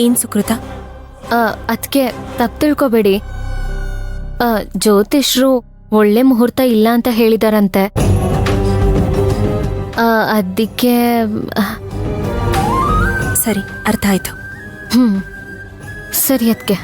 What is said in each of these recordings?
ಏನ್ ಸುಕೃತ? ಅದಕ್ಕೆ ತಪ್ಪು ತಿಳ್ಕೊಬೇಡಿ. ಜ್ಯೋತಿಷ್ರು ಒಳ್ಳೆ ಮುಹೂರ್ತ ಇಲ್ಲ ಅಂತ ಹೇಳಿದಾರಂತೆ. ಅದಕ್ಕೆ ಸರಿ, ಅರ್ಥ ಆಯ್ತು. ಸರಿ ಅದಕ್ಕೆ.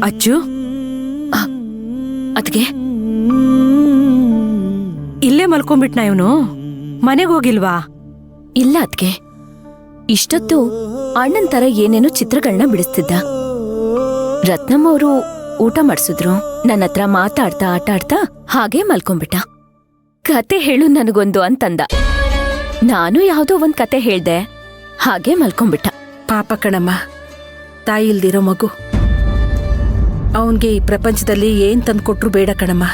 ಅಜ್ಜು, ಅದ್ಗೆ ಇಲ್ಲೇ ಮಲ್ಕೊಂಡ್ಬಿಟ್ನಾ ಇವನು? ಮನೆಗೆ ಹೋಗಿಲ್ವಾ? ಇಲ್ಲ ಅದ್ಗೆ, ಇಷ್ಟೊತ್ತು ಅಣ್ಣನ್ ತರ ಏನೇನೋ ಚಿತ್ರಗಳನ್ನ ಬಿಡಿಸ್ತಿದ್ದ. ರತ್ನಮ್ಮ ಅವರು ಊಟ ಮಾಡಿಸಿದ್ರು. ನನ್ನ ಹತ್ರ ಮಾತಾಡ್ತಾ ಆಟಾಡ್ತಾ ಹಾಗೆ ಮಲ್ಕೊಂಡ್ಬಿಟ್ಟ. ಕತೆ ಹೇಳು ನನಗೊಂದು ಅಂತಂದ. ನಾನು ಯಾವುದೋ ಒಂದ್ ಕತೆ ಹೇಳ್ದೆ, ಹಾಗೆ ಮಲ್ಕೊಂಡ್ಬಿಟ್ಟ. ಪಾಪ ಕಣಮ್ಮ, ತಾಯಿ ಇಲ್ದಿರೋ ಮಗು. ಅವನ್ಗೆ ಈ ಪ್ರಪಂಚದಲ್ಲಿ ಏನ್ ತಂದ್ಕೊಟ್ರು ಬೇಡ ಕಣಮ್ಮ.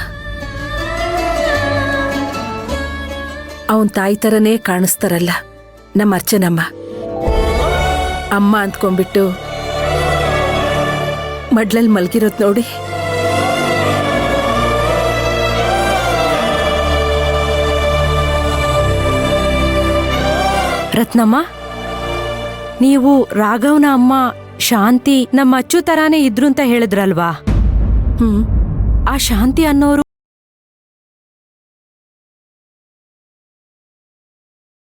ಅವನ್ ತಾಯಿ ತರನೇ ಕಾಣಿಸ್ತಾರಲ್ಲ ನಮ್ಮ ಅರ್ಚನಮ್ಮ. ಅಮ್ಮ ಅಂದ್ಕೊಂಡ್ಬಿಟ್ಟು ಮಡ್ಲಲ್ಲಿ ಮಲ್ಗಿರೋದ್ ನೋಡಿ. ರತ್ನಮ್ಮ, ನೀವು ರಾಘವ್ನ ಅಮ್ಮ ಶಾಂತಿ ನಮ್ಮ ಅಚ್ಚು ತರಾನೇ ಇದ್ರು ಅಂತ ಹೇಳಿದ್ರಲ್ವಾ? ಆ ಶಾಂತಿ ಅನ್ನೋರು